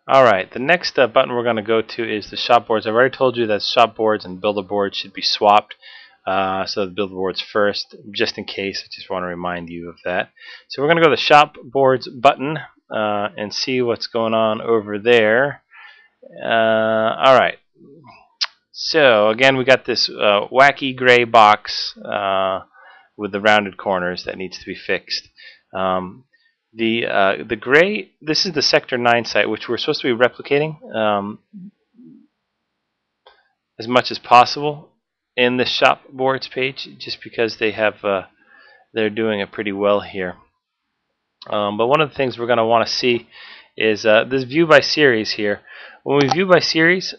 Alright, the next button we're going to go to is the shopboards. I've already told you that shopboards and build-a-board should be swapped. So the build-a-boards first, just in case. I just want to remind you of that. So we're going to go to the shopboards button and see what's going on over there. Alright, so again we got this wacky gray box with the rounded corners that needs to be fixed. The gray, this is the Sector 9 site, which we're supposed to be replicating as much as possible in the shopboards page, just because they have they're doing it pretty well here. But one of the things we're going to want to see is this view by series here. When we view by series,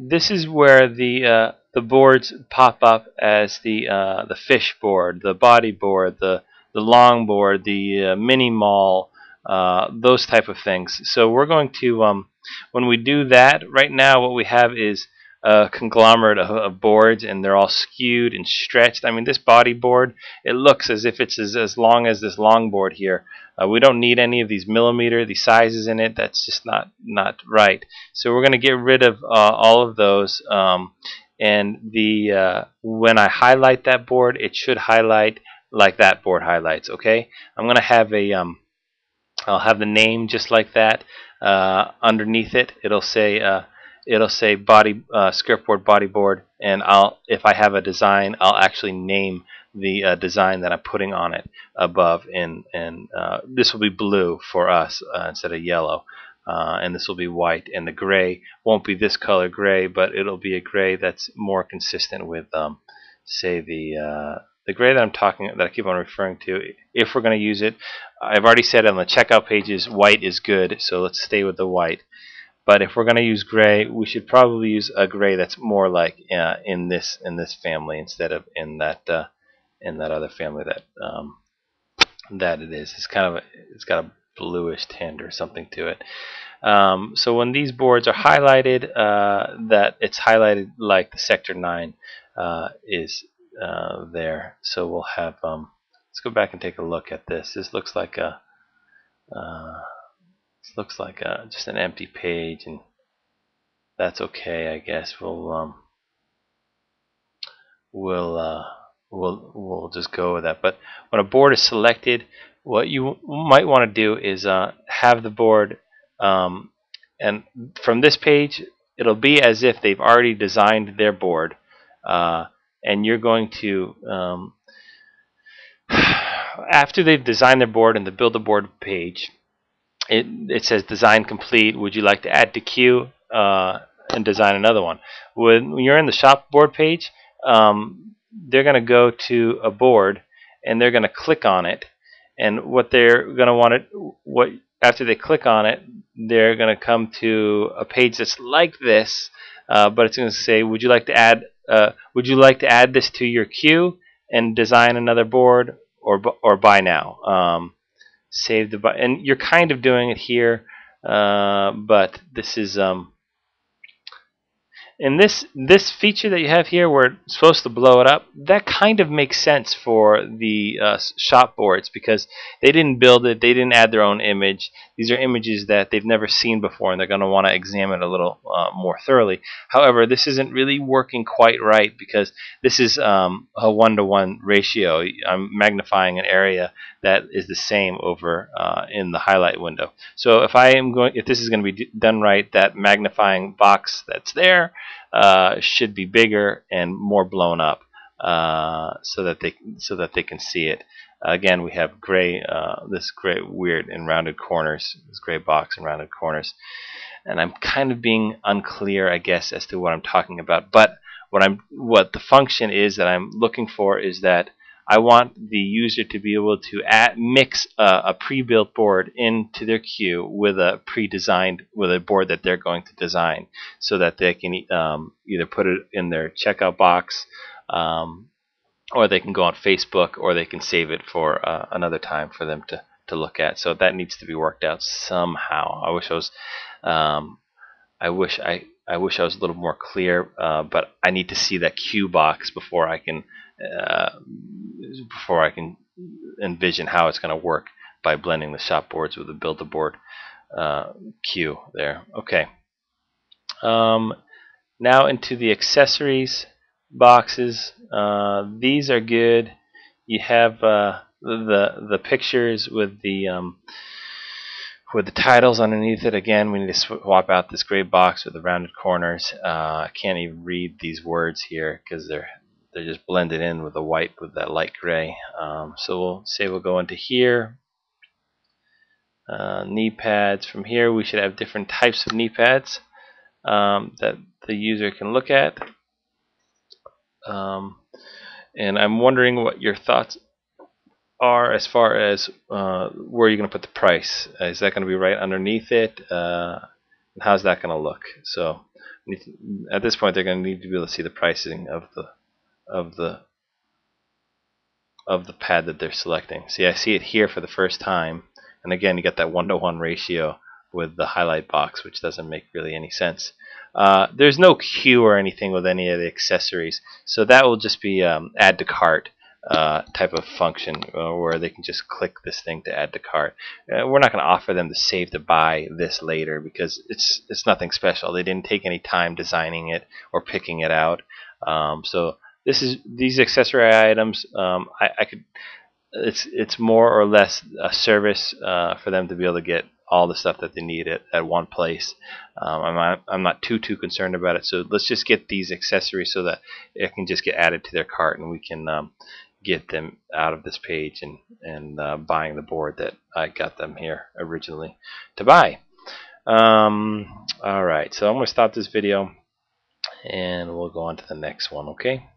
this is where the boards pop up as the fish board, the body board, the long board, the mini mall, those type of things. So we're going to, when we do that, right now what we have is a conglomerate of boards, and they're all skewed and stretched. I mean, this body board, it looks as if it's as long as this long board here. We don't need any of these millimeter, these sizes in it. That's just not right. So we're going to get rid of all of those. And when I highlight that board, it should highlight like that board highlights. Okay, I'm going to have I'll have the name just like that. Underneath it, it'll say body skirt board, body board, and if I have a design, I'll actually name the design that I'm putting on it above, and this will be blue for us instead of yellow, and this will be white, and the gray won't be this color gray, but it'll be a gray that's more consistent with say the gray that I keep on referring to. If we're going to use it, I've already said on the checkout pages white is good, so let's stay with the white. But if we're going to use gray, we should probably use a gray that's more like in this family instead of in that other family that it is. It's got a bluish tint or something to it. So when these boards are highlighted, that it's highlighted like the Sector 9 is there. So we'll have let's go back and take a look at this. This looks like just an empty page, and that's okay, I guess. We'll just go with that. But when a board is selected, what you might want to do is have the board, and from this page, it'll be as if they've already designed their board, and you're going to after they've designed their board in the Build a Board page, it says design complete. Would you like to add to queue and design another one? When you're in the shop board page, they're going to go to a board and they're going to click on it. And what they're going to want after they click on it, they're going to come to a page that's like this, but it's going to say, would you like to add this to your queue and design another board, or buy now? Save the button, and you're kind of doing it here, but this is and this feature that you have here where it's supposed to blow it up, that kind of makes sense for the shop boards, because they didn't build it, they didn't add their own image. These are images that they've never seen before, and they're going to want to examine a little more thoroughly. However, this isn't really working quite right, because this is a 1-to-1 ratio. I'm magnifying an area that is the same over in the highlight window. So if this is going to be done right, that magnifying box that's there should be bigger and more blown up, so that they can see it. Again, we have gray, this gray weird and rounded corners, this gray box and rounded corners, and I'm kind of being unclear, I guess, as to what I'm talking about. But what the function is that I'm looking for is that I want the user to be able to mix a pre-built board into their queue with a board that they're going to design, so that they can either put it in their checkout box, or they can go on Facebook, or they can save it for another time for them to look at. So that needs to be worked out somehow. I wish I was a little more clear, but I need to see that queue box before I can envision how it's going to work by blending the shop boards with the Build-A-Board queue there. Okay. Now into the accessories boxes. These are good. You have the pictures with the titles underneath it. Again, we need to swap out this gray box with the rounded corners. I can't even read these words here because they're just blended in with the white with that light gray. So we'll go into here. Knee pads. From here, we should have different types of knee pads that the user can look at. And I'm wondering what your thoughts are as far as where you're going to put the price. Is that going to be right underneath it? How's that going to look? So at this point, they're going to need to be able to see the pricing of the pad that they're selecting. See, I see it here for the first time, and again, you got that 1-to-1 ratio with the highlight box, which doesn't make really any sense. There's no queue or anything with any of the accessories, so that will just be add to cart type of function where they can just click this thing to add to cart. We're not going to offer them to save to buy this later because it's nothing special. They didn't take any time designing it or picking it out. So these accessory items, it's more or less a service for them to be able to get all the stuff that they need at one place. I'm not too concerned about it. So let's just get these accessories so that it can just get added to their cart, and we can get them out of this page and buying the board that I got them here originally to buy. Alright, so I'm going to stop this video and we'll go on to the next one, okay?